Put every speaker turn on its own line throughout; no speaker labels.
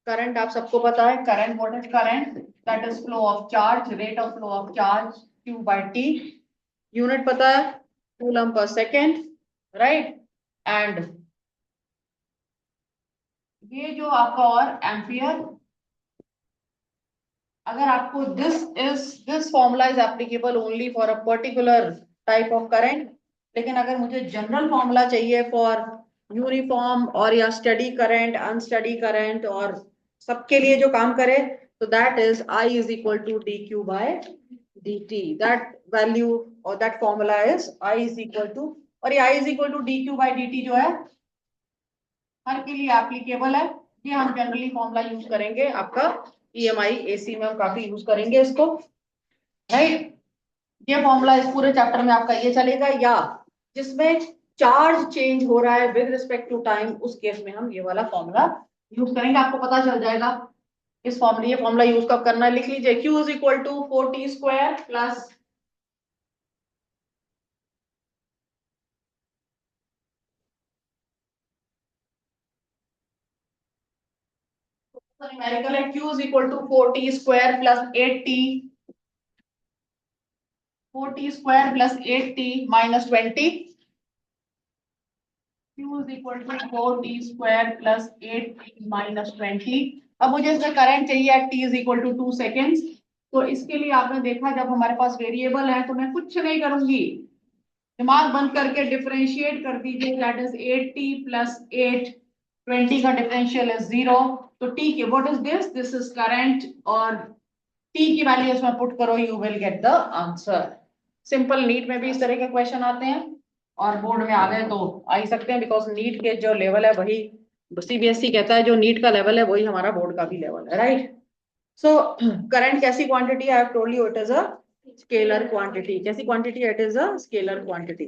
Current आप सबको पता है, current what is current, that is flow of charge, rate of flow of charge q by T, unit पता है coulomb per second, right. And ये जो आपका और एम्पियर, अगर आपको this formula is applicable only for a particular type of current, लेकिन अगर मुझे जनरल फॉर्मूला चाहिए फॉर यूनिफॉर्म और या स्टडी करंट, अनस्टडी करंट और सबके लिए जो काम करे, तो that is I is equal to D Q by D T. That value और that formula is I is equal to, और ये I is equal to D Q by D T जो है हर के लिए एप्लीकेबल है। ये हम जनरली फॉर्मूला यूज करेंगे आपका ईएमआई एसी में, हम काफी यूज करेंगे इसको, राइट। ये फॉर्मूला इस पूरे चैप्टर में आपका ये चलेगा, या जिसमें चार्ज चेंज हो रहा है विद रिस्पेक्ट टू टाइम, उस केस में हम ये वाला फॉर्मूला यूज करेंगे। आपको पता चल जाएगा इस फॉर्मूले, ये फॉर्मूला यूज कब करना है, लिख लीजिए, Q is equal to 4t square plus numerical है, Q is equal to 4t square plus 8t, 4t square plus 8t minus 20, Q is equal to 4t square plus 8t minus 20। अब मुझे इसमें current चाहिए at t is equal to 2 seconds. तो इसके लिए आपने देखा जब हमारे पास वेरिएबल है तो मैं कुछ नहीं करूंगी, दिमाग बंद करके डिफरेंशिएट कर दीजिए, दैट इज 8t प्लस 8, 20 का डिफरेंशियल इज 0। तो t के what is this is current, और t की वैल्यू इसमें पुट करो, you will get the answer. Simple, NEET में भी इस तरह के क्वेश्चन आते हैं और बोर्ड में आ गए तो आ ही सकते हैं, बिकॉज नीट के जो लेवल है वही सीबीएसई कहता है, जो नीट का लेवल है वही हमारा बोर्ड का भी लेवल है, राइट। सो करंट कैसी quantity, I have told you it is a scalar quantity. कैसी quantity, it is a scalar quantity.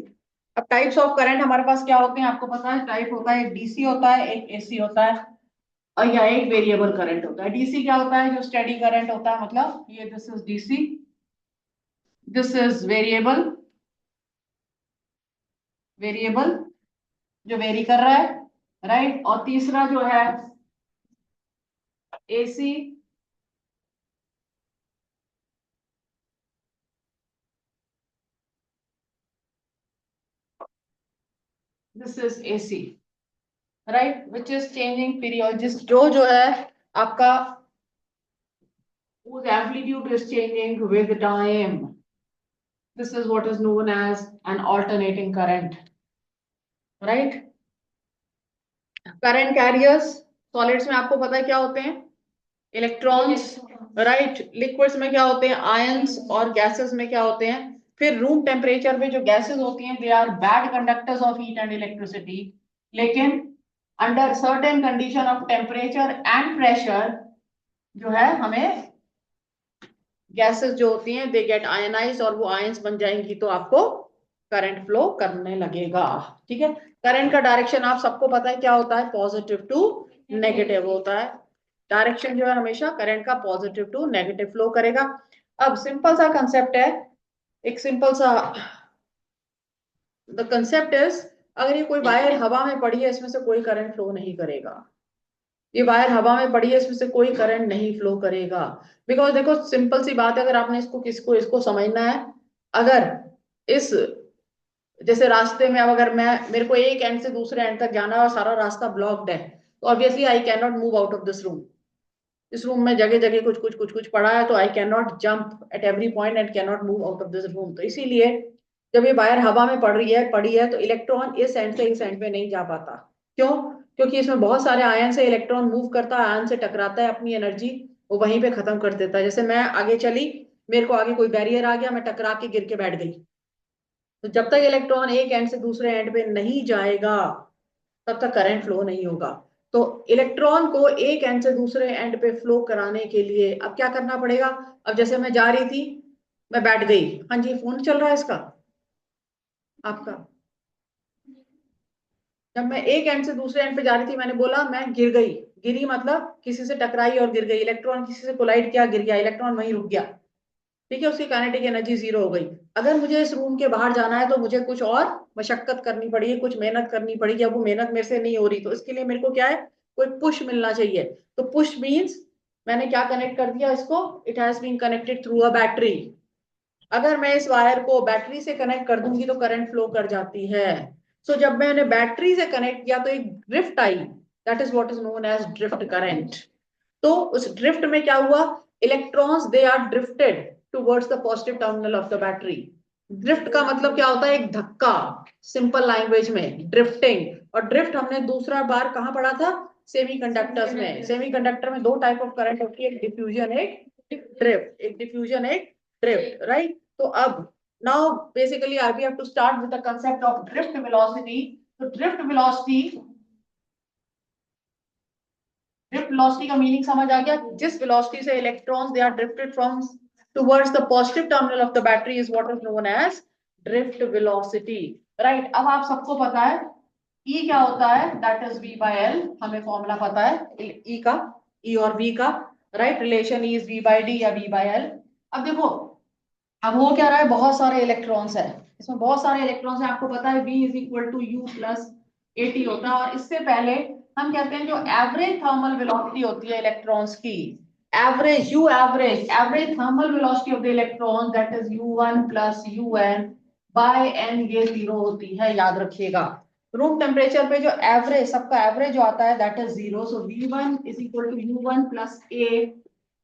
अब टाइप्स ऑफ करंट हमारे पास क्या होते हैं आपको पता है, टाइप होता है एक डीसी होता है, एक एसी होता है, और या एक वेरिएबल करंट होता है। डीसी क्या होता है, जो स्टेडी करंट होता है, मतलब ये this is DC, this is variable, variable जो वेरी कर रहा है, राइट। और तीसरा जो है AC, this is AC, right, which is changing period, जो है आपका whose amplitude is changing with time. This is what is known as an alternating current, right? Current carriers, solids में आपको पता है क्या होते हैं, इलेक्ट्रॉन्स, राइट। लिक्विड्स में क्या होते हैं, आयंस, और गैसेस में क्या होते हैं। फिर रूम टेम्परेचर पे जो गैसेस होती हैं, they are bad conductors of heat and electricity, लेकिन under certain condition of temperature and pressure जो है हमें गैसेस जो होती हैं दे गेट आयनाइज, और वो आयंस बन जाएंगी तो आपको करंट फ्लो करने लगेगा, ठीक है। करंट का डायरेक्शन आप सबको पता है क्या होता है, पॉजिटिव टू नेगेटिव होता है। डायरेक्शन जो है हमेशा करंट का पॉजिटिव टू नेगेटिव फ्लो करेगा। अब सिंपल सा कंसेप्ट है, एक सिंपल सा द कंसेप्ट इज, अगर ये कोई वायर हवा में पड़ी है, इसमें से कोई करंट फ्लो नहीं करेगा। ये वायर हवा में पड़ी है, इसमें से कोई करंट नहीं फ्लो करेगा, बिकॉज देखो सिंपल सी बात है, अगर आपने इसको किसको इसको समझना है, अगर इस जैसे रास्ते में, अब अगर मैं मेरे को एक एंड से दूसरे एंड तक जाना है और सारा रास्ता ब्लॉक्ड है, तो obviously I can not move out of this room. इस रूम में जगह जगह कुछ पड़ा है, तो I can not jump at every point and can not move out of this room. तो इसीलिए जब ये वायर हवा में पड़ी है, तो इलेक्ट्रॉन इस एंड से इस एंड पे नहीं जा पाता। क्यों? क्योंकि इसमें बहुत सारे आयन से इलेक्ट्रॉन मूव करता है, आयन से टकराता है, अपनी एनर्जी वो वहीं पे खत्म कर देता है। जैसे मैं आगे चली, मेरे को आगे कोई बैरियर आ गया, मैं टकरा के गिर के बैठ गई, तो जब तक इलेक्ट्रॉन एक एंड से दूसरे एंड पे नहीं जाएगा तब तक करंट फ्लो नहीं होगा। तो इलेक्ट्रॉन को एक एंड से दूसरे एंड पे फ्लो कराने के लिए अब क्या करना पड़ेगा, अब जैसे मैं जा रही थी, मैं बैठ गई, हाँ जी फोन चल रहा है इसका आपका, जब मैं एक एंड से दूसरे एंड पे जा रही थी, मैंने बोला मैं गिर गई, गिरी मतलब किसी से टकराई और गिर गई, इलेक्ट्रॉन किसी से कोलाइड किया, गिर गया, इलेक्ट्रॉन वहीं रुक गया, ठीक है, उसकी काइनेटिक एनर्जी जीरो हो गई। अगर मुझे इस रूम के बाहर जाना है तो मुझे कुछ और मशक्कत करनी पड़ी, कुछ मेहनत करनी पड़ेगी, अब वो मेहनत मेरे से नहीं हो रही, तो इसके लिए मेरे को क्या है, कोई पुश मिलना चाहिए। तो पुश मीन्स मैंने क्या कनेक्ट कर दिया इसको, it has been connected through a battery. अगर मैं इस वायर को बैटरी से कनेक्ट कर दूंगी तो करंट फ्लो कर जाती है। सो जब मैंने बैटरी से कनेक्ट किया तो एक ड्रिफ्ट आई, that is what is known as drift current. तो उस ड्रिफ्ट में क्या हुआ, electrons they are drifted towards the positive terminal of the battery. Drift का मतलब क्या होता है, एक धक्का, सिंपल लैंग्वेज में ड्रिफ्टिंग। और ड्रिफ्ट हमने दूसरा बार कहाँ पढ़ा था, सेमीकंडक्टर्स में। सेमीकंडक्टर में दो टाइप ऑफ करंट होती है, एक डिफ्यूजन एक ड्रिफ्ट, एक डिफ्यूजन एक ड्रिफ्ट, राइट। तो अब now basically we have to start with the concept of drift velocity. तो ड्रिफ्ट वेलोसिटी का मीनिंग समझ आ गया, जिस वेलोसिटी से electrons they are drifted from towards the positive terminal of the battery is what is known as drift velocity, right. अब आप सबको पता है E क्या होता है, that is V by L, हमें फॉर्मूला पता है E का, E और V का, राइट। Relation E is V by D या V बाय L। अब देखो, अब हो क्या रहा है, बहुत सारे इलेक्ट्रॉन्स है, इसमें बहुत सारे इलेक्ट्रॉन्स है, आपको पता है V is equal to U plus AT होता है। और इससे पहले हम कहते हैं जो एवरेज थर्मल वेलोसिटी होती है इलेक्ट्रॉन्स की, average you average thermal velocity of the electron that is U1 plus UN by N, ये 0 होती है, याद रखिएगा। रूम टेम्परेचर पे जो एवरेज, सबका एवरेज जो आता है that is 0। So V1 is equal to U1 plus A।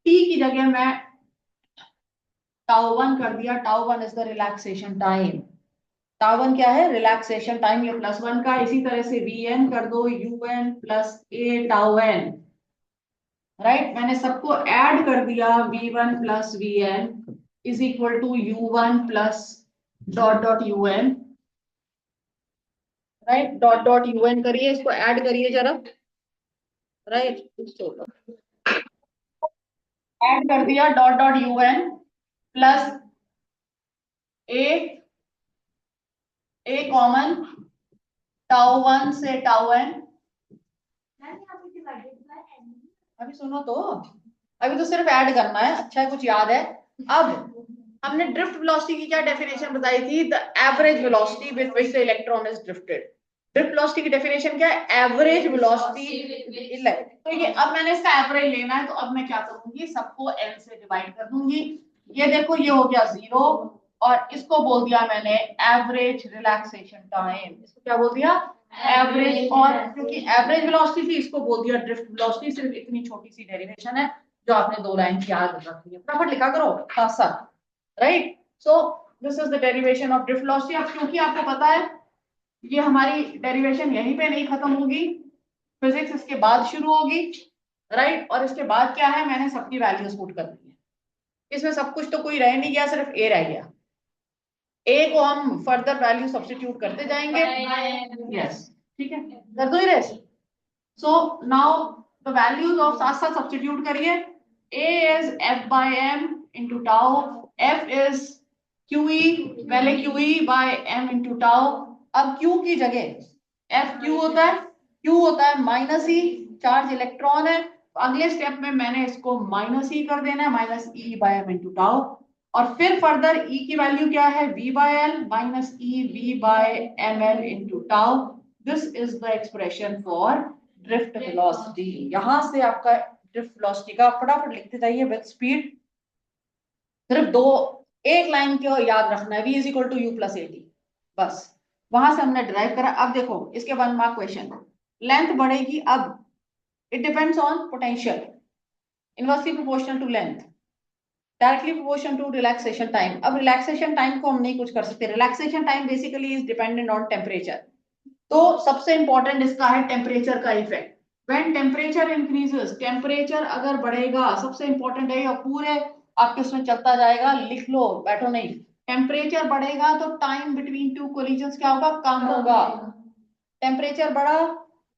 T की जगह मैं टाउ 1 कर दिया, tau 1 is the relaxation time. Tau 1 क्या है, रिलैक्सेशन टाइम, ये +1 का। इसी तरह से Vn कर दो, UN plus A tau n, राइट। मैंने सबको ऐड कर दिया, V1 plus Vn is equal to U1 plus dot dot UN, राइट। डॉट डॉट UN करिए, इसको ऐड करिए जरा, राइट। ऐड कर दिया डॉट डॉट UN प्लस ए कॉमन टाउ 1 से टाउ n। अभी सुनो तो, अभी तो सिर्फ ऐड करना है, अच्छा है कुछ याद है। अब हमने ड्रिफ्ट वेलोसिटी की क्या डेफिनेशन बताई थी, the average velocity with which the electron is drifted. Drift velocity की डेफिनेशन क्या है, एवरेज वेलोसिटी। तो ये अब मैंने इसका एवरेज लेना है, तो अब मैं क्या करूंगी, सबको n से डिवाइड कर दूंगी। ये देखो, ये हो गया 0, और इसको बोल दिया मैंने एवरेज रिलैक्सेशन टाइम। इसको क्या बोल दिया, एवरेज। और क्योंकि एवरेज वेलोसिटी थी, इसको बोल दिया ड्रिफ्ट वेलोसिटी। सिर्फ इतनी छोटी सी डेरिवेशन है जो आपने 2 लाइन की याद रखनी है, फटाफट लिखा करो साथ साथ, right. So this is the derivation of drift velocity. अब क्योंकि आपको पता है ये हमारी डेरिवेशन यहीं पे नहीं खत्म होगी, फिजिक्स इसके बाद शुरू होगी, राइट। और इसके बाद क्या है, मैंने सबकी वैल्यूज पुट कर दी है, इसमें सब कुछ तो कोई रह नहीं गया, सिर्फ ए रह गया। ए को हम फर्दर वैल्यू सब्स्टिट्यूट करते जाएंगे, यस, ठीक है, कर दो erase. So now the values of, साथ साथ सब्स्टिट्यूट करिए। A is F by M into tau, F is Q E, पहले Q E by M into tau. अब क्यू की जगह एफ क्यू होता है, क्यू होता है माइनस ई, चार्ज इलेक्ट्रॉन है। तो अगले स्टेप में मैंने इसको माइनस ई कर देना है, minus E by M into tau. और फिर फर्दर E की वैल्यू क्या है, V by L minus E V by M L into tau. This is the expression for drift velocity. यहां से आपका ड्रिफ्ट वेलोसिटी का, फटाफट लिखते जाइए विद स्पीड, सिर्फ दो, एक लाइन को याद रखना है, V is equal to U plus A T, बस। वहां से हमने ड्राइव करा। अब देखो इसके 1 मार्क क्वेश्चन, लेंथ बढ़ेगी, अब it depends on potential, inversely proportional to length, directly proportional to relaxation time. अब रिलैक्सेशन टाइम को हम नहीं कुछ कर सकते, relaxation time basically is dependent on temperature. तो सबसे इंपॉर्टेंट इसका है टेम्परेचर का effect. When temperature increases, temperature अगर बढ़ेगा, सबसे इंपॉर्टेंट है, और पूरे आपके उसमें चलता जाएगा, लिख लो, बैठो नहीं। टेम्परेचर बढ़ेगा तो टाइम बिटवीन टू कोलिजन्स क्या होगा, कम होगा। टेम्परेचर बढ़ा,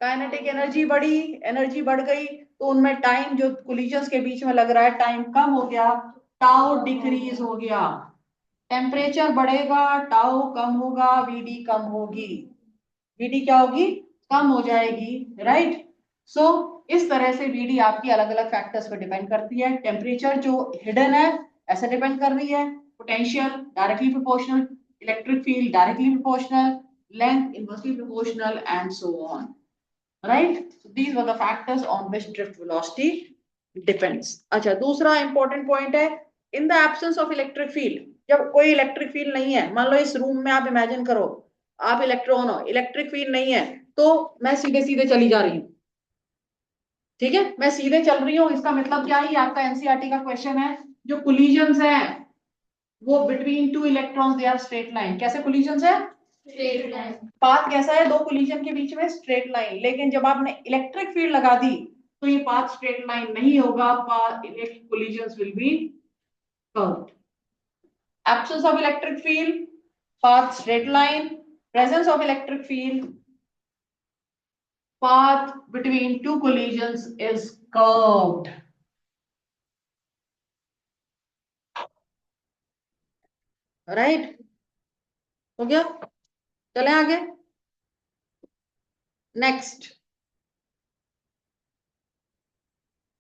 काइनेटिक एनर्जी बढ़ी, एनर्जी बढ़ गई, तो उनमें टाइम जो कोलिजन्स के बीच में लग रहा है टाइम कम हो गया, टाउ डिक्रीज हो गया। टेम्परेचर बढ़ेगा, टाउ कम होगा, वीडी कम होगी, वीडी क्या होगी, कम हो जाएगी, राइट। सो इस तरह से वीडी आपकी अलग अलग फैक्टर्स पर डिपेंड करती है। टेम्परेचर जो हिडन है ऐसे डिपेंड कर रही है, potential directly proportional, electric field directly proportional, length inversely proportional, and so on. Right? These were the factors on which drift velocity depends. अच्छा, दूसरा इंपॉर्टेंट पॉइंट है, in the absence of electric field, जब कोई electric field नहीं है, मान लो इस room में आप इमेजिन करो आप इलेक्ट्रॉन हो, इलेक्ट्रिक फील्ड नहीं है, तो मैं सीधे सीधे चली जा रही हूँ, ठीक है, मैं सीधे चल रही हूँ, इसका मतलब क्या है, आपका एनसीईआरटी का क्वेश्चन है, जो कोलिजन्स है वो between two electrons they are straight line. कैसे कोलिजन्स है? Straight line. पाथ कैसा है? दो कोलिजन के बीच में स्ट्रेट लाइन। लेकिन जब आपने इलेक्ट्रिक फील्ड लगा दी तो ये पाथ स्ट्रेट लाइन नहीं होगा, path collisions will be curved. Absence of electric field, path straight line. Presence of electric field, path between two collisions is curved. Right? हो गया? चलें आगे। नेक्स्ट,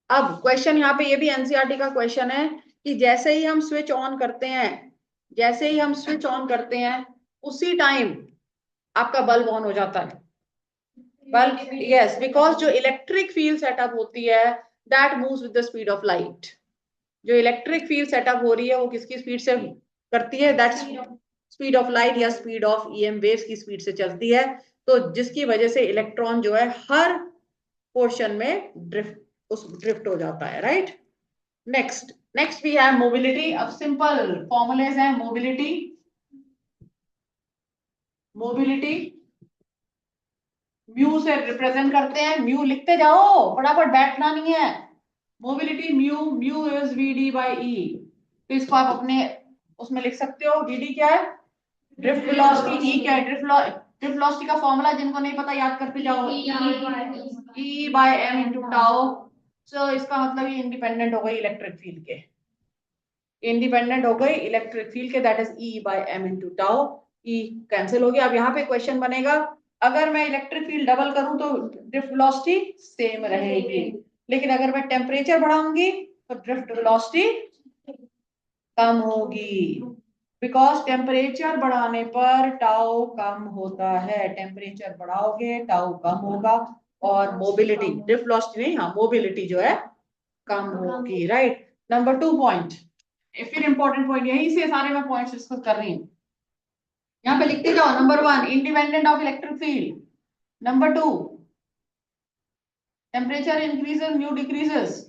अब क्वेश्चन यहाँ पे ये भी एनसीईआरटी का क्वेश्चन है कि जैसे ही हम स्विच ऑन करते हैं, जैसे ही हम स्विच ऑन करते हैं उसी टाइम आपका बल्ब ऑन हो जाता है। बल्ब, यस, बिकॉज जो इलेक्ट्रिक फील्ड सेटअप होती है that moves with the speed of light. जो इलेक्ट्रिक फील्ड सेटअप हो रही है वो किसकी स्पीड से करती है? दैट्स स्पीड ऑफ लाइट या स्पीड ऑफ ईएम वेव्स की स्पीड से चलती है। तो जिसकी वजह से इलेक्ट्रॉन जो है हर पोर्शन में ड्रिफ्ट हो जाता है, right? Next, next we have mobility. अब सिंपल फॉर्मूलेज हैं। मोबिलिटी, मोबिलिटी म्यू से रिप्रेजेंट करते हैं, म्यू लिखते जाओ, फटाफट बैठना नहीं है। Mobility mu, mu is V D by E. तो इसको आप अपने उसमें लिख सकते हो। वी डी क्या है? Drift velocity. ई क्या है? ड्रिफ्ट वेलोसिटी का फॉर्मूला जिनको नहीं पता याद करते जाओ, E by M into tau. So इसका मतलब ये इंडिपेंडेंट हो गई इलेक्ट्रिक फील्ड के, इंडिपेंडेंट हो गई इलेक्ट्रिक फील्ड के, that is E by M into tau. E cancel हो गया। अब यहाँ पे क्वेश्चन बनेगा, अगर मैं इलेक्ट्रिक फील्ड डबल करूं तो ड्रिफ्ट वेलोसिटी सेम रहेगी, लेकिन अगर मैं टेम्परेचर बढ़ाऊंगी तो ड्रिफ्ट वेलोसिटी कम होगी, बिकॉज टेम्परेचर बढ़ाने पर टाउ कम होता है। टेम्परेचर बढ़ाओगे टाउ कम होगा, और मोबिलिटी, ड्रिफ्ट वेलोसिटी नहीं, हाँ मोबिलिटी जो है कम होगी, राइट? नंबर 2 पॉइंट, फिर इंपॉर्टेंट पॉइंट, यहीं से सारे मैं पॉइंट्स डिस्कस कर रही हूँ, यहाँ पे लिखते जाओ। Number 1, independent of electric field. Number 2, temperature increases new decreases,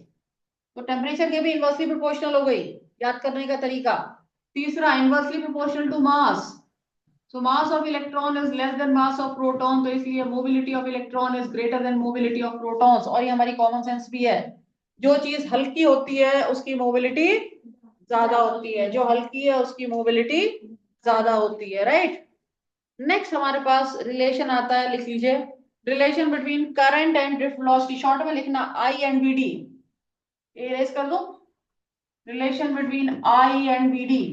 तो टेम्परेचर के भी इनवर्सली प्रोपोर्शनल हो गई, याद करने का तरीका। तीसरा, inversely proportional to mass, so mass of electron is less than mass of proton, तो इसलिए mobility of electron is greater than mobility of protons. और ये हमारी कॉमन सेंस भी है, जो चीज हल्की होती है उसकी मोबिलिटी ज्यादा होती है, जो हल्की है उसकी मोबिलिटी ज्यादा होती है, राइट? नेक्स्ट हमारे पास रिलेशन आता है, लिख लीजिए, relation between current and drift velocity. Short में लिखना I and V D, erase कर दो। Relation between I and V D,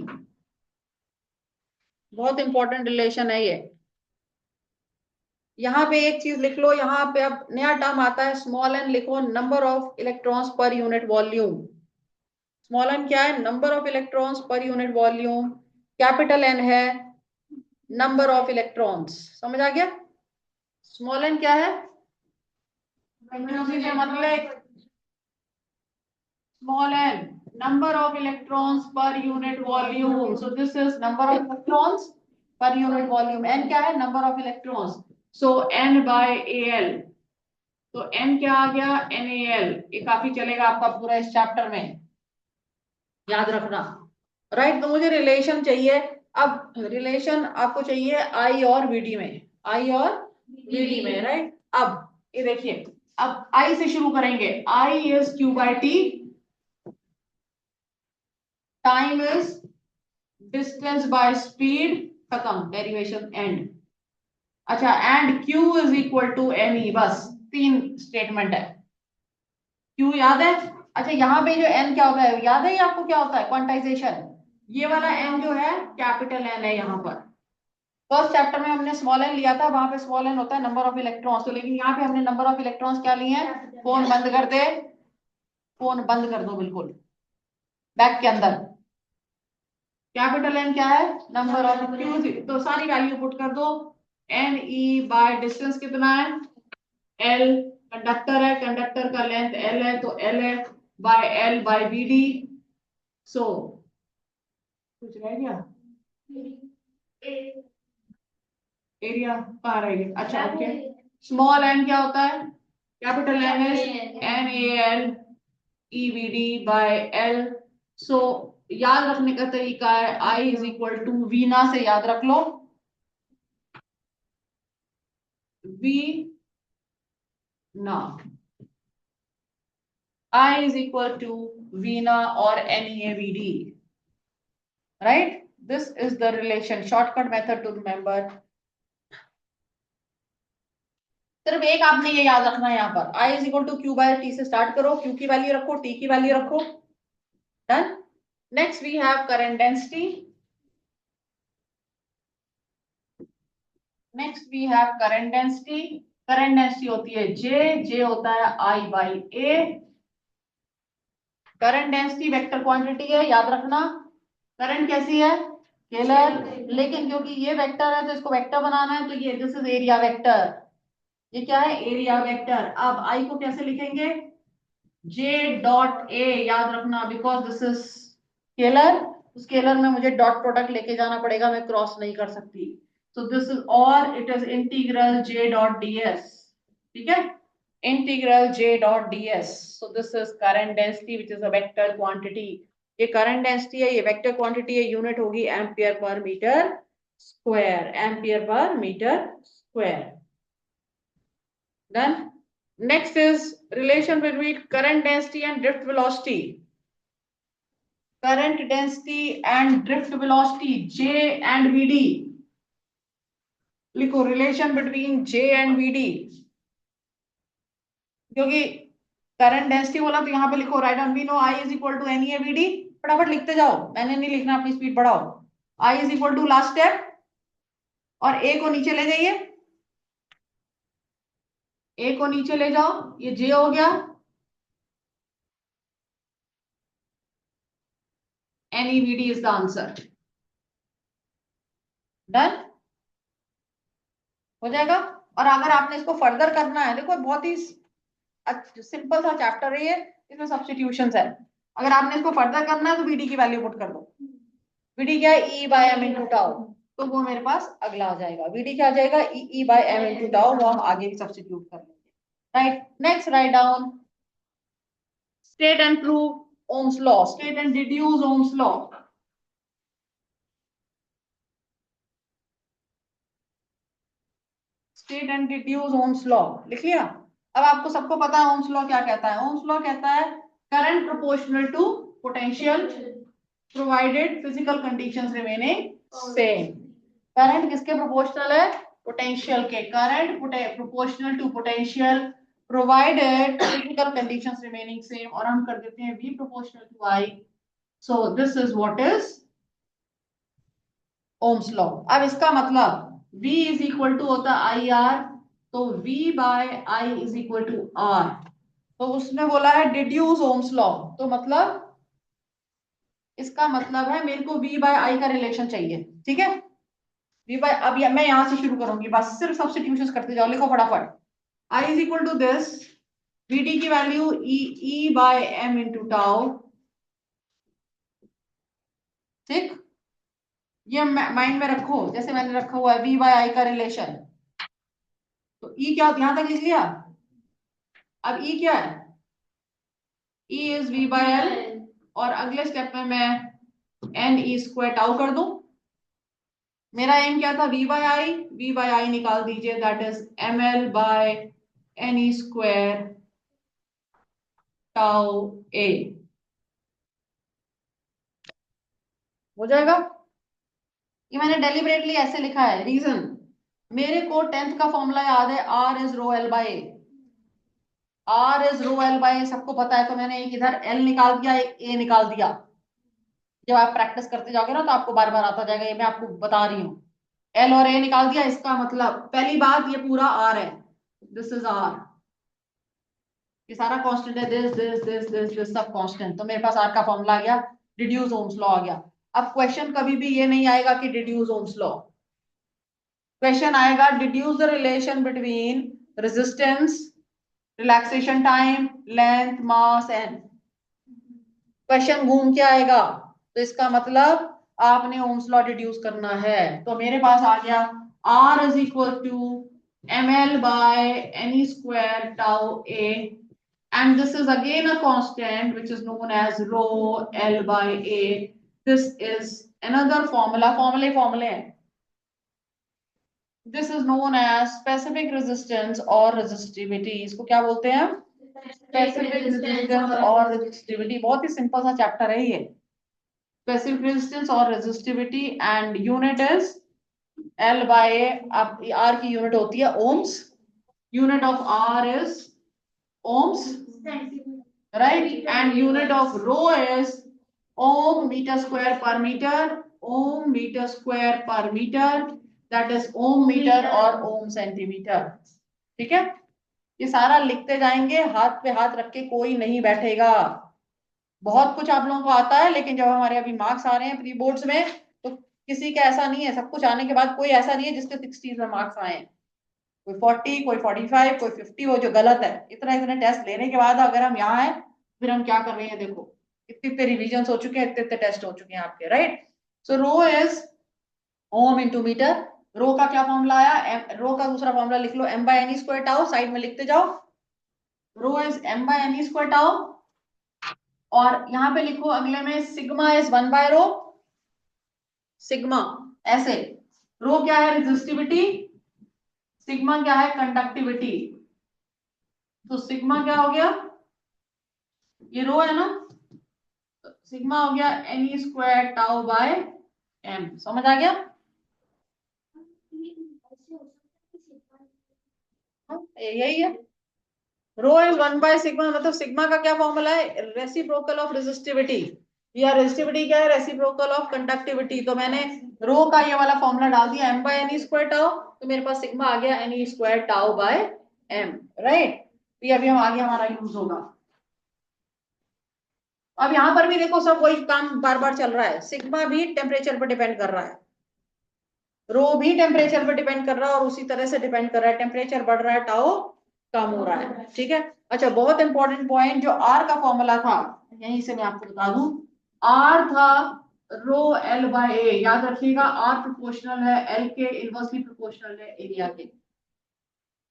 बहुत इंपॉर्टेंट रिलेशन है ये। यहाँ पे एक चीज लिख लो, यहाँ पे अब नया टर्म आता है, स्मॉल एन लिखो, number of electrons per unit volume. Small N क्या है? Number of electrons per unit volume. Capital N है नंबर ऑफ इलेक्ट्रॉन्स। समझ आ गया? स्मॉल एन क्या है? मतलब small n, number of electrons per unit volume. So this is number of electrons per unit volume. n क्या है? number of electrons. So n by al, तो n क्या आ गया? NaL। ये काफी चलेगा आपका पूरा इस चैप्टर में, याद रखना, राइट? तो मुझे रिलेशन चाहिए। अब रिलेशन आपको चाहिए I और VD में, I और VD में, राइट? अब ये देखिए, अब I से शुरू करेंगे। I is Q by T, time is distance by speed, खत्म, डेरिवेशन एंड। अच्छा, and Q is equal to ME, बस 3 स्टेटमेंट है। Q याद है? अच्छा, यहाँ पे जो N क्या होता है याद है ये आपको? क्या होता है? क्वांटाइजेशन। ये वाला N जो है कैपिटल N है यहाँ पर। फर्स्ट चैप्टर में हमने स्मॉल n लिया था, वहां पे स्मॉल n होता है नंबर ऑफ इलेक्ट्रॉन्स, तो लेकिन यहाँ पे हमने नंबर ऑफ इलेक्ट्रॉन्स क्या लिए हैं? फोन बंद कर दे, फोन बंद कर दो बिल्कुल, बैग के अंदर। कैपिटल N क्या है? नंबर ऑफ क्यूज, तो सारी वैल्यू पुट कर दो। एन ई बाय डिस्टेंस कितना है? एल कंडक्टर है, कंडक्टर का लेंथ एल है, तो एल है by L by B D. So कुछ रह गया, एरिया कहाँ रह गया, अच्छा ओके। स्मॉल एन क्या होता है, capital N is N A L E V D by L. So याद रखने का तरीका है I is equal to Veena से याद रख लो, वी ना, I is equal to Vina or NEAVD, right? This is the relation, shortcut method to remember. सिर्फ एक आपने ये याद रखना है यहाँ पर, I is equal to Q by T से स्टार्ट करो, Q की वैल्यू रखो, T की वैल्यू रखो, done. Next we have current density, next we have current density. Current density होती है J होता है I by A। Current density vector quantity है, याद रखना। करंट कैसी है, स्केलर, लेकिन क्योंकि ये वेक्टर है तो इसको वेक्टर बनाना है, तो ये दिस इज एरिया वेक्टर, ये क्या है, एरिया वेक्टर। अब आई को कैसे लिखेंगे, जे डॉट ए, याद रखना because this is scalar, scalar में मुझे डॉट प्रोडक्ट लेके जाना पड़ेगा, मैं क्रॉस नहीं कर सकती। सो दिस इज, और it is integral J dot D S, ठीक है, integral j dot ds। so this is current density which is a vector quantity। ये करंट डेंसिटी है, ये वेक्टर क्वांटिटी है, यूनिट होगी ampere per metre square, ampere per metre square, done. Next is relation between current density and drift velocity. Current density and drift velocity, j and vd, लिखो relation between j and vd, क्योंकि current density बोला तो यहाँ पे लिखो, right down, we know I is equal to N E V D, फटाफट लिखते जाओ, मैंने नहीं लिखना, अपनी स्पीड बढ़ाओ। I is equal to last step, और ए को नीचे ले जाइए, ए को नीचे ले जाओ, ये जे हो गया, N E V D is the answer, done हो जाएगा। और अगर आपने इसको फर्दर करना है, देखो बहुत ही सिंपल सा चैप्टर है ये, इसमें सब्स्टिट्यूशंस है। अगर आपने इसको फर्दर करना है तो वीडी की वैल्यू पुट कर दो, वीडी क्या है, E by M into tau, तो वो मेरे पास अगला आ जाएगा, वीडी क्या आ जाएगा, E by M into tau, वो हम आगे भी सब्स्टिट्यूट कर लेंगे, right. Next right down, state and prove Ohm's law, state and deduce Ohm's law. State and deduce Ohm's law लिख लिया। अब आपको सबको पता है ओम्स लॉ क्या कहता है, ओम्स लॉ कहता है current proportional to potential provided physical conditions remaining same. Current किसके प्रोपोर्शनल है, पोटेंशियल के, current proportional to potential provided physical conditions remaining same, और हम कर देते हैं V proportional to I। So this is what is Ohm's law. अब इसका मतलब V इज इक्वल टू होता है IR, तो V by I is equal to R। तो उसने बोला है डिड्यूस ओम्स लॉ, तो मतलब इसका मतलब है मेरे को V बाय I का रिलेशन चाहिए, ठीक है। V बाय, अब मैं यहां से शुरू करूंगी, बस सिर्फ सब्स्टिट्यूशंस करते जाओ, लिखो फटाफट। I is equal to this, VD की value E by M into tau, ठीक, ये माइंड में रखो, जैसे मैंने रखा हुआ है V बाय I का रिलेशन। तो E क्या, यहां तक लिख लिया। अब E क्या है, E is V by L, और अगले स्टेप में मैं एन ई स्क्वायर टाउ कर दूं। मेरा एम क्या था, V बाय आई निकाल दीजिए, that is ML by N E square tau A, हो जाएगा। ये मैंने डेलिबरेटली ऐसे लिखा है, रीजन, मेरे को 10th का फॉर्मूला याद है, R is rho L by A, R is rho L by A सबको पता है, तो मैंने एक इधर L निकाल दिया, एक A निकाल दिया। जब आप प्रैक्टिस करते जाओगे ना तो आपको बार बार आता जाएगा, ये मैं आपको बता रही हूँ। L और A निकाल दिया, इसका मतलब पहली बात ये पूरा R है, दिस इज R, ये सारा कांस्टेंट है, दिस सब कांस्टेंट, तो मेरे पास R का फॉर्मूला आ गया, डिड्यूस ओम्स लॉ आ गया। अब क्वेश्चन कभी भी ये नहीं आएगा कि डिड्यूस ओम्स लॉ, क्वेश्चन आएगा deduce the relation between resistance relaxation time, length, mass and question घूम के आएगा। तो इसका मतलब आपने ओम्स लॉ डिड्यूस करना है। तो मेरे पास आ गया R is equal to ml by any square tau a, and this is again a constant which is known as rho L by a. This is another formula. This is known as specific resistance और resistivity. इसको क्या बोलते हैं? Specific resistance और resistivity. बहुत ही simple सा chapter है ये। Specific resistance और resistivity and unit is L by A. अब R की यूनिट होती है ohms. Unit of R is ohms, right? And unit of rho is ohm meter square per meter. Ohm meter square per meter. That is ohm meter और ohm centimetre. ठीक है, ये सारा लिखते जाएंगे, हाथ पे हाथ रख के कोई नहीं बैठेगा। बहुत कुछ आप लोगों को आता है, लेकिन जब हमारे अभी मार्क्स आ रहे हैं प्री बोर्ड्स में, तो किसी का ऐसा नहीं है, सब कुछ आने के बाद कोई ऐसा नहीं है जिसके 60 में मार्क्स आए हैं। कोई 40, कोई 45, कोई 50 हो, जो गलत है। इतना इतने टेस्ट लेने के बाद अगर हम यहाँ हैं, फिर हम क्या कर रहे हैं देखो, इतने इतने रिविजन हो चुके हैं, इतने इतने टेस्ट हो चुके हैं आपके, right? So rho is ohm into metre. Rho का क्या फॉर्मूला आया? रो का दूसरा फॉर्मूला लिख लो, m by N square tau, side में लिखते जाओ। Rho is m by N square tau, और यहाँ पे लिखो अगले में sigma is 1 by rho. Sigma ऐसे, रो क्या है? रेजिस्टिविटी। सिग्मा क्या है? कंडक्टिविटी। तो सिग्मा क्या हो गया? ये रो है ना, तो सिग्मा हो गया N square tau by M. समझ आ गया? यही है, रो इज 1 बाय सिग्मा। मतलब सिग्मा का क्या फॉर्मूला है? रेसिप्रोकल ऑफ रेजिस्टिविटी, या रेजिस्टिविटी क्या है? Reciprocal of conductivity. तो मैंने रो का ये वाला फॉर्मूला डाल दिया, m by N square tau, तो मेरे पास सिग्मा आ गया N square tau by M, right? तो ये अभी हम आगे हमारा यूज होगा। अब यहाँ पर भी देखो, सब वही काम बार बार चल रहा है। सिग्मा भी टेम्परेचर पर डिपेंड कर रहा है, रो भी टेम्परेचर पर डिपेंड कर रहा है, और उसी तरह से डिपेंड कर रहा है, टेम्परेचर बढ़ रहा है टाओ कम हो रहा है। ठीक है, अच्छा, बहुत इंपॉर्टेंट पॉइंट, जो आर का फॉर्मूला था, यहीं से मैं आपको बता दूं, आर था रो एल बाय ए। याद रखिएगा, आर प्रोपोर्शनल है एल के, इनवर्सली प्रोपोर्शनल है एरिया के।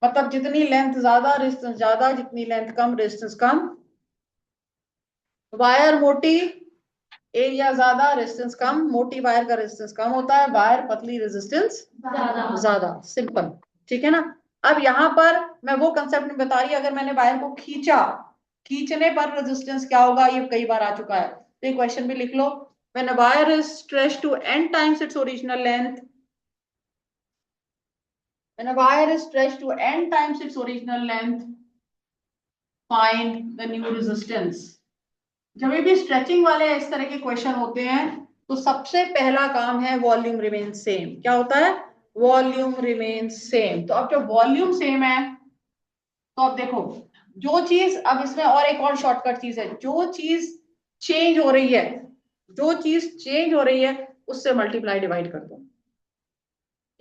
मतलब जितनी लेंथ ज्यादा रेजिस्टेंस ज्यादा, जितनी लेंथ कम रेजिस्टेंस कम। वायर मोटी, एरिया ज्यादा, रेजिस्टेंस कम। मोटी वायर का रेजिस्टेंस कम होता है, वायर पतली, रेजिस्टेंस ज्यादा। सिंपल, ठीक है ना? अब यहाँ पर मैं वो कंसेप्ट बता रही, अगर मैंने वायर को खींचा, खींचने पर रेजिस्टेंस क्या होगा, ये कई बार आ चुका है, तो ये क्वेश्चन भी लिख लो। When a wire is stretched to n times its original length, when a wire is stretched to n times its original length, find the new resistance. जब भी स्ट्रेचिंग वाले इस तरह के क्वेश्चन होते हैं, तो सबसे पहला काम है वॉल्यूम रिमेन सेम। क्या होता है? Volume remain same. तो अब जब वॉल्यूम सेम है, तो अब देखो, जो चीज, अब इसमें और एक और शॉर्टकट चीज है, जो चीज चेंज हो रही है, जो चीज चेंज हो रही है, उससे मल्टीप्लाई डिवाइड कर दो।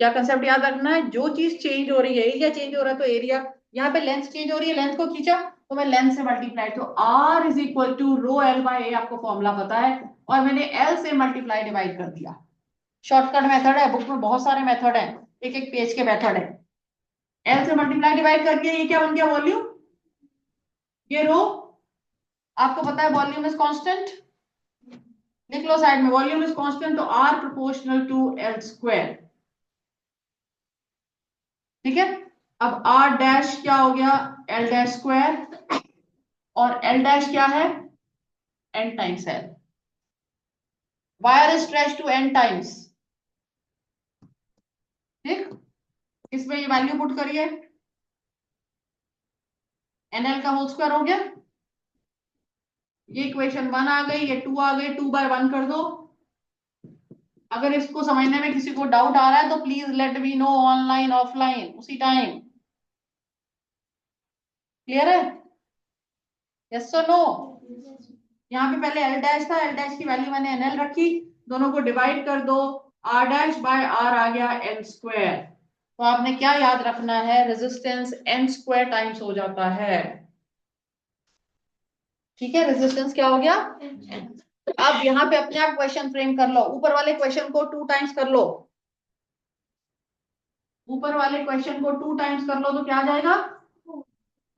क्या कंसेप्ट याद रखना है? जो चीज चेंज हो रही है, एरिया चेंज हो रहा है तो एरिया, यहाँ पे लेंथ चेंज हो रही है, लेंथ को खींचा तो मैं लेंथ से मल्टीप्लाई, तो R is equal to rho L by A, आपको फॉर्मूला पता है, और मैंने एल से मल्टीप्लाई डिवाइड कर दिया। शॉर्टकट मेथड है, बुक में बहुत सारे मेथड है, एक एक पेज के मेथड है। एल से मल्टीप्लाई डिवाइड करके ये क्या बन गया? वॉल्यूम। ये रो, आपको पता है वॉल्यूम इज कांस्टेंट, लिख लो साइड में, वॉल्यूम इज कांस्टेंट, तो R proportional to L square. ठीक है, अब आर डैश क्या हो गया? एल डैश स्क्वायर, और एल डैश क्या है? N times L. Wire is stretch to N times. ठीक, इसमें ये वैल्यू पुट करिए, एन एल का होल स्क्वायर हो गया। ये इक्वेशन 1 आ गई, ये 2 आ गई, 2 बाय 1 कर दो। अगर इसको समझने में किसी को डाउट आ रहा है, तो please let me know, online offline उसी टाइम। क्लियर है? यस और नो? यहाँ पे पहले एल डैश था, एल डैश की वैल्यू मैंने एन एल रखी, दोनों को डिवाइड कर दो, आर डैश बाय आर आ गया एल स्क्वायर। तो आपने क्या याद रखना है, रेजिस्टेंस एन स्क्वायर टाइम्स हो जाता है। ठीक है, रेजिस्टेंस क्या हो गया, तो अब यहाँ पे अपने आप क्वेश्चन फ्रेम कर लो, ऊपर वाले क्वेश्चन को 2 टाइम्स कर लो, ऊपर वाले क्वेश्चन को 2 टाइम्स कर लो तो क्या आ जाएगा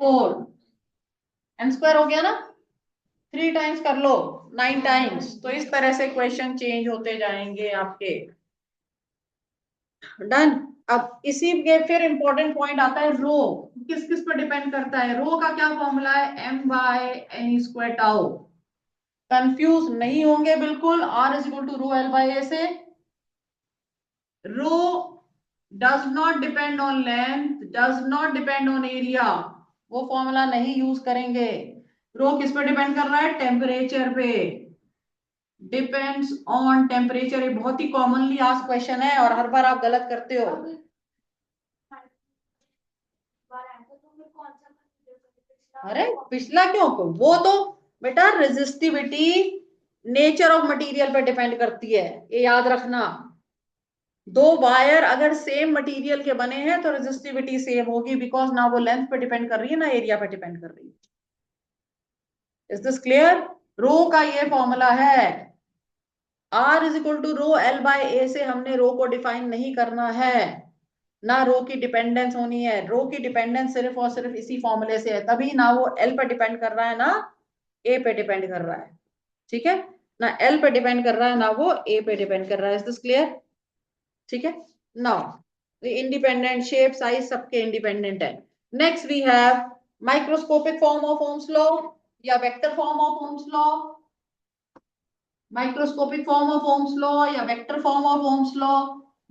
4, एन स्क्वायर हो गया ना, 3 टाइम्स कर लो 9 टाइम्स, तो इस तरह से क्वेश्चन चेंज होते जाएंगे आपके। डन। अब इसी के फिर इंपॉर्टेंट पॉइंट आता है रो, किस किस पर डिपेंड करता है, रो का क्या फॉर्मूला है, M by N square tau. Confuse नहीं होंगे बिल्कुल, R is equal to rho L by A से। Rho does not depend on length, does not depend on area, वो फॉर्मूला नहीं यूज करेंगे। रो किस पे डिपेंड कर रहा है, टेम्परेचर पे, डिपेंड्स ऑन टेम्परेचर। एक बहुत ही कॉमनली आस्क्ड क्वेश्चन है और हर बार आप गलत करते हो। अरे पिछला क्यों, वो तो बेटा रेजिस्टिविटी नेचर ऑफ मटेरियल पे डिपेंड करती है, ये याद रखना। दो वायर अगर सेम मटेरियल के बने हैं तो रेजिस्टिविटी सेम होगी, बिकॉज ना वो लेंथ पे डिपेंड कर रही है ना एरिया पे डिपेंड कर रही है। इज दिस क्लियर, रो का ये फॉर्मूला है। R is equal to rho L by A से हमने रो को डिफाइन नहीं करना है, ना रो की डिपेंडेंस होनी है। रो की डिपेंडेंस सिर्फ और सिर्फ इसी फॉर्मूले से है, तभी ना वो एल पे डिपेंड कर रहा है ना ए पे डिपेंड कर रहा है। ठीक है, ना एल पे डिपेंड कर रहा है ना वो ए पे डिपेंड कर रहा है। इज दिस क्लियर, ठीक है। नाउ इंडिपेंडेंट, शेप साइज सबके इंडिपेंडेंट है। Next we have microscopic form of Ohm's law या vector form of Ohm's law. Microscopic form of Ohm's law या vector form of Ohm's law,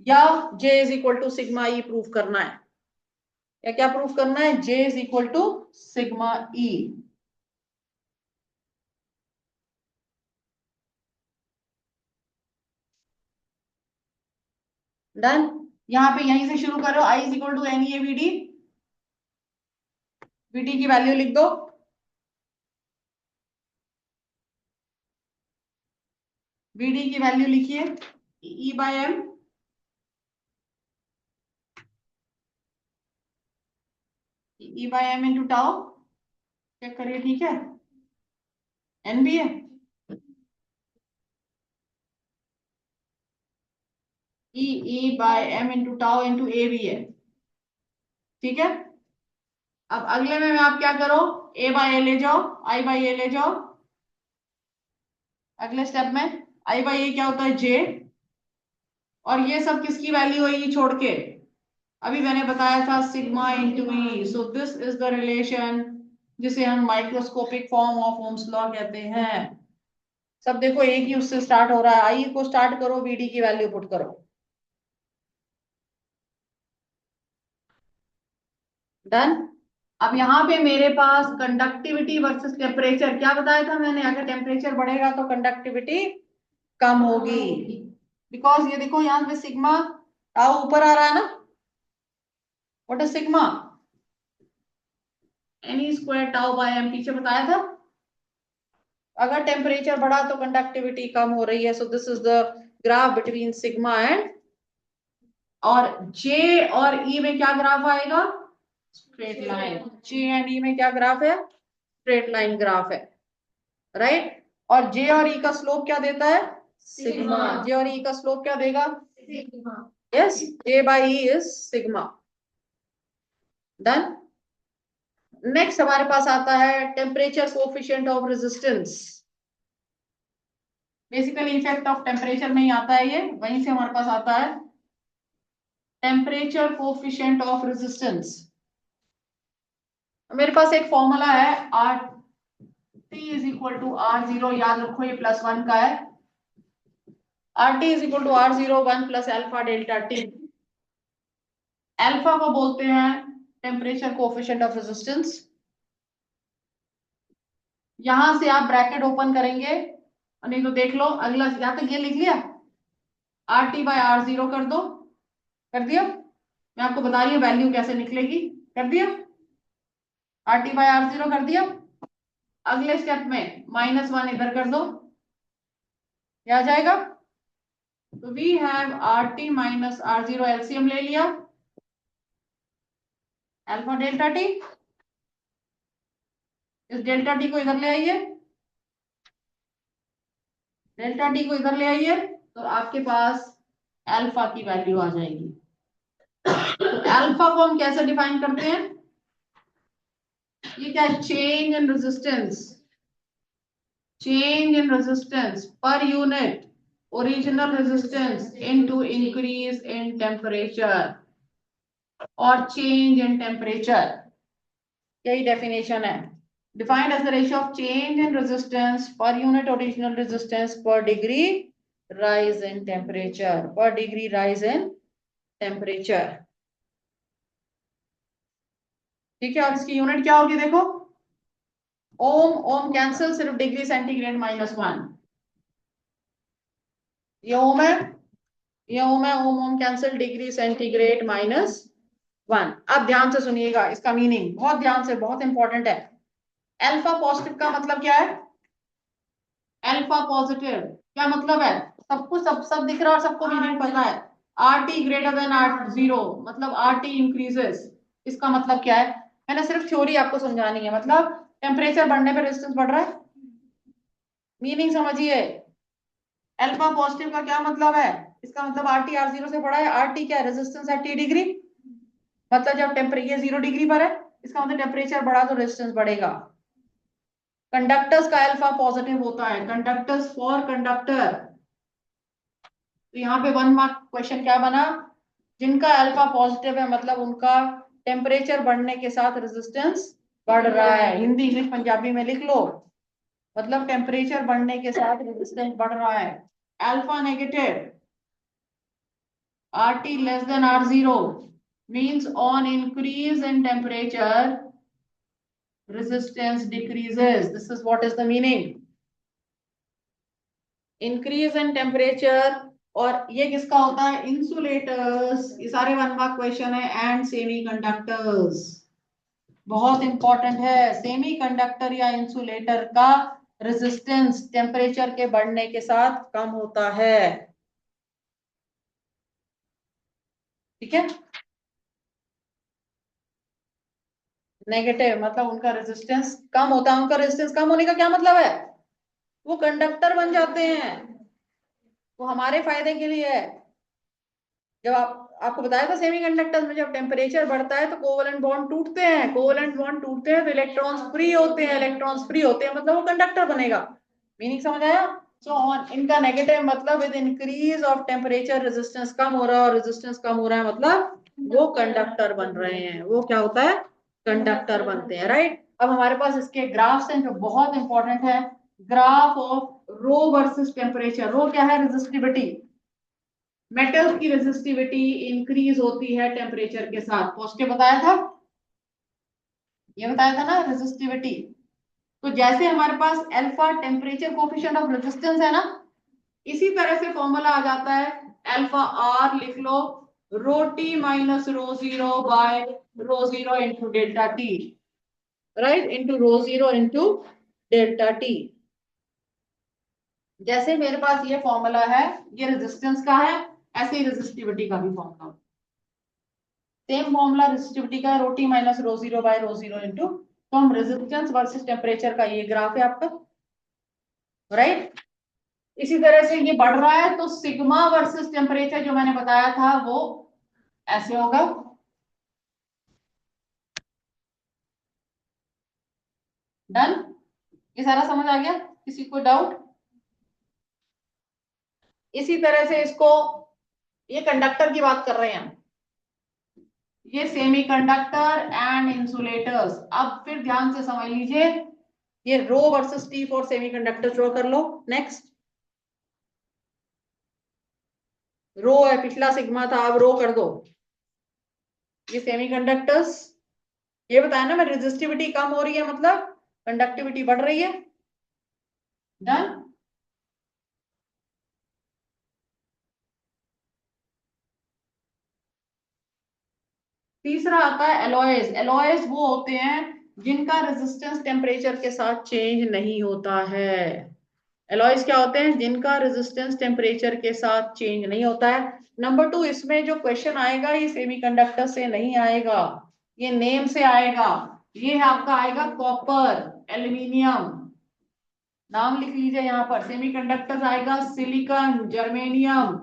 या J is equal to sigma E proof करना है, या क्या proof करना है, J is equal to sigma E. Done. यहां पे यहीं से शुरू करो, I is equal to N E V D, V D की वैल्यू लिख दो, वीडी की वैल्यू लिखिए E by M, E by M into tau, check करिए ठीक है, एन भी है, E by M into tau into A भी है, ठीक है। अब अगले में आप क्या करो, ए बाय ए ले जाओ, आई बाय ए ले जाओ, अगले स्टेप में आई बाय ए क्या होता है जे, और ये सब किसकी वैल्यू है ये छोड़ के, अभी मैंने बताया था sigma into E, so this is the relation जिसे हम microscopic form of Ohm's law कहते हैं। सब देखो एक ही उससे स्टार्ट हो रहा है, आई को स्टार्ट करो, बीडी की वैल्यू पुट करो। डन। अब यहाँ पे मेरे पास कंडक्टिविटी वर्सेस टेम्परेचर, क्या बताया था मैंने, अगर टेम्परेचर बढ़ेगा तो कंडक्टिविटी कम होगी, बिकॉज ये देखो यहाँ पे सिग्मा टाउ ऊपर आ रहा है ना, what is sigma, N E square tau by M, पीछे बताया था। अगर टेम्परेचर बढ़ा तो कंडक्टिविटी कम हो रही है, सो this is the graph between sigma and, और जे और ई में क्या ग्राफ आएगा, स्ट्रेट लाइन, जे एंड ई में क्या ग्राफ है, स्ट्रेट लाइन ग्राफ है, राइट। और जे और ई का स्लोप क्या देता है, सिग्मा, जे और ई का स्लोप क्या देगा, yes, J by E is sigma. Done. Next हमारे पास आता है temperature coefficient of resistance, basically effect of temperature में ही आता है ये, वहीं से हमारे पास आता है टेम्परेचर कोफिशिएंट ऑफ रेजिस्टेंस। मेरे पास एक फॉर्मूला है R T is equal to R zero, याद रखो ये +1 का है, R T is equal to R zero 1 plus alpha delta T. Alpha को बोलते हैं टेम्परेचर कोफिशिएंट ऑफ रेजिस्टेंस। यहां से आप ब्रैकेट ओपन करेंगे, नहीं तो देख लो अगला, यहां तक ये लिख लिया, R T by R zero कर दो, कर दिया, मैं आपको बता रही हूँ वैल्यू कैसे निकलेगी, कर दिया, R T by R zero कर दिया। अगले स्टेप में -1 इधर कर दो, क्या आ जाएगा, तो we have R T minus R zero, LCM ले लिया, अल्फा डेल्टा टी, इस डेल्टा टी को इधर ले आइए, डेल्टा टी को इधर ले आइए, तो आपके पास अल्फा की वैल्यू आ जाएगी। तो अल्फा को हम कैसे डिफाइन करते हैं, ये क्या है, change in resistance, change in resistance per unit original resistance into increase in temperature or change in temperature, यही definition है। defined as the ratio of change in resistance per unit original resistance per degree rise in temperature, per degree rise in temperature। ठीक है, और इसकी unit क्या होगी देखो, ओम, ओम cancel, सिर्फ डिग्री सेंटीग्रेड -1, ये ओम है, ये ओम है, Om Om cancel, degree centigrade -1। अब ध्यान से सुनिएगा, इसका मीनिंग बहुत ध्यान से, बहुत इंपॉर्टेंट है। अल्फा पॉजिटिव का मतलब क्या है, अल्फा पॉजिटिव क्या मतलब है, सबको सब दिख रहा है और सबको मीनिंग पता है। R T greater than R zero, मतलब आर टी इंक्रीजेस, इसका मतलब क्या है, मैंने सिर्फ थ्योरी आपको समझानी है। मतलब टेम्परेचर बढ़ने पर रेजिस्टेंस बढ़ रहा है, मीनिंग समझिए। अल्फा पॉजिटिव का क्या मतलब है, इसका मतलब आर टी आर जीरो से बड़ा है। आर टी क्या है, रेजिस्टेंस है टी डिग्री, मतलब जब टेम्परेचर 0 डिग्री पर है, इसका मतलब टेम्परेचर बढ़ा तो रेजिस्टेंस बढ़ेगा। कंडक्टर्स का अल्फा पॉजिटिव होता है, कंडक्टर्स फॉर कंडक्टर, तो यहाँ पे 1 मार्क क्वेश्चन क्या बना, जिनका अल्फा पॉजिटिव है मतलब उनका टेम्परेचर बढ़ने के साथ रेजिस्टेंस बढ़ रहा है। हिंदी इंग्लिश पंजाबी में लिख लो, मतलब टेम्परेचर बढ़ने के साथ रेजिस्टेंस बढ़ रहा है। Alpha negative, R T less than R zero means on increase in temperature resistance decreases, this is what is the meaning, increase in temperature। और ये किसका होता है, इंसुलेटर्स, ये सारे 1 मार्क क्वेश्चन है। एंड सेमी कंडक्टर्स, बहुत इंपॉर्टेंट है, सेमी कंडक्टर या इंसुलेटर का रेजिस्टेंस टेम्परेचर के बढ़ने के साथ कम होता है। ठीक है, नेगेटिव मतलब उनका रेजिस्टेंस कम होता है। उनका रेजिस्टेंस कम होने का क्या मतलब है, वो कंडक्टर बन जाते हैं, वो हमारे फायदे के लिए है। जब आपको बताया था सेमीकंडक्टर्स में जब टेम्परेचर बढ़ता है तो कोवलेंट बॉन्ड टूटते हैं, कोवलेंट बॉन्ड टूटते हैं तो इलेक्ट्रॉन्स फ्री होते हैं, इलेक्ट्रॉन्स फ्री होते हैं मतलब वो कंडक्टर बनेगा। मीनिंग समझ आया। सो ऑन इनका नेगेटिव मतलब with increase of temperature resistance कम हो रहा है, और रेजिस्टेंस कम हो रहा है मतलब वो कंडक्टर बन रहे हैं, वो क्या होता है, कंडक्टर बनते हैं, राइट। अब हमारे पास इसके ग्राफ्स हैं जो बहुत इंपॉर्टेंट है। Graph of rho versus temperature, rho क्या है, रेजिस्टिविटी, मेटल्स की रेजिस्टिविटी इंक्रीज होती है टेम्परेचर के साथ, पॉजिटिव बताया था, ये बताया था ना रेजिस्टिविटी। तो जैसे हमारे पास alpha temperature coefficient of resistance है ना, इसी तरह से फॉर्मूला आ जाता है, अल्फा आर लिख लो, rho T minus rho zero by rho zero into delta T, right, into rho zero into delta T. जैसे मेरे पास ये फॉर्मूला है, ये रेजिस्टेंस का है, ऐसे ही रेजिस्टिविटी का भी फॉर्मूला, सेम फॉर्मूला रेजिस्टिविटी का, rho T minus rho zero by rho zero into, तो हम रेजिस्टेंस वर्सेस टेम्परेचर का ये ग्राफ है आपका, राइट। इसी तरह से ये बढ़ रहा है तो सिग्मा वर्सेस टेम्परेचर जो मैंने बताया था वो ऐसे होगा। डन, ये सारा समझ आ गया, किसी को डाउट। इसी तरह से इसको, ये कंडक्टर की बात कर रहे हैं हम, ये सेमीकंडक्टर एंड इंसुलेटर्स। अब फिर ध्यान से समझ लीजिए, ये रो versus T for semiconductor draw कर लो। नेक्स्ट, रो है, पिछला सिग्मा था, अब रो कर दो। ये सेमीकंडक्टर्स, ये बताया ना मैं, रेजिस्टिविटी कम हो रही है मतलब कंडक्टिविटी बढ़ रही है। डन। तीसरा आता है एलॉयज। एलॉयज वो होते हैं जिनका रेजिस्टेंस टेम्परेचर के साथ चेंज नहीं होता है। एलॉयज क्या होते हैं, जिनका रेजिस्टेंस टेम्परेचर के साथ चेंज नहीं होता है। नंबर 2, इसमें जो क्वेश्चन आएगा ये सेमीकंडक्टर से नहीं आएगा, ये नेम से आएगा। ये आपका आएगा कॉपर, एल्यूमिनियम, नाम लिख लीजिए यहाँ पर। सेमीकंडक्टर्स आएगा सिलिकॉन, जर्मेनियम,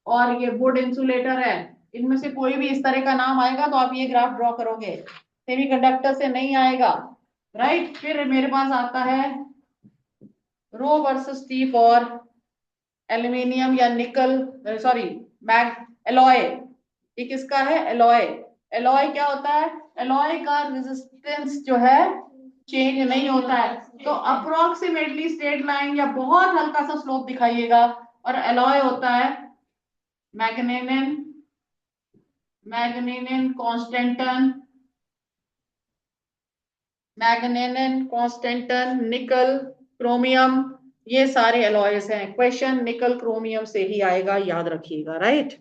और ये वुड इंसुलेटर है। इनमें से कोई भी इस तरह का नाम आएगा तो आप ये ग्राफ ड्रॉ करोगे, सेमीकंडक्टर से नहीं आएगा, राइट। फिर मेरे पास आता है रो वर्सेस टी फॉर एल्यूमिनियम या निकल, सॉरी, मैग, एलॉय। ये किसका है? एलॉय। एलॉय क्या होता है? एलॉय का रेजिस्टेंस जो है चेंज नहीं होता है। तो अप्रोक्सीमेटली स्ट्रेट लाइन या बहुत हल्का सा स्लोप दिखाइएगा। और एलॉय होता है मैग्नेनियन, मैग्नेनियन कॉन्स्टेंटन, मैग्नेनियन कॉन्स्टेंटन, निकल, क्रोमियम, ये सारे एलॉयज हैं। क्वेश्चन निकल क्रोमियम से ही आएगा, याद रखिएगा, राइट।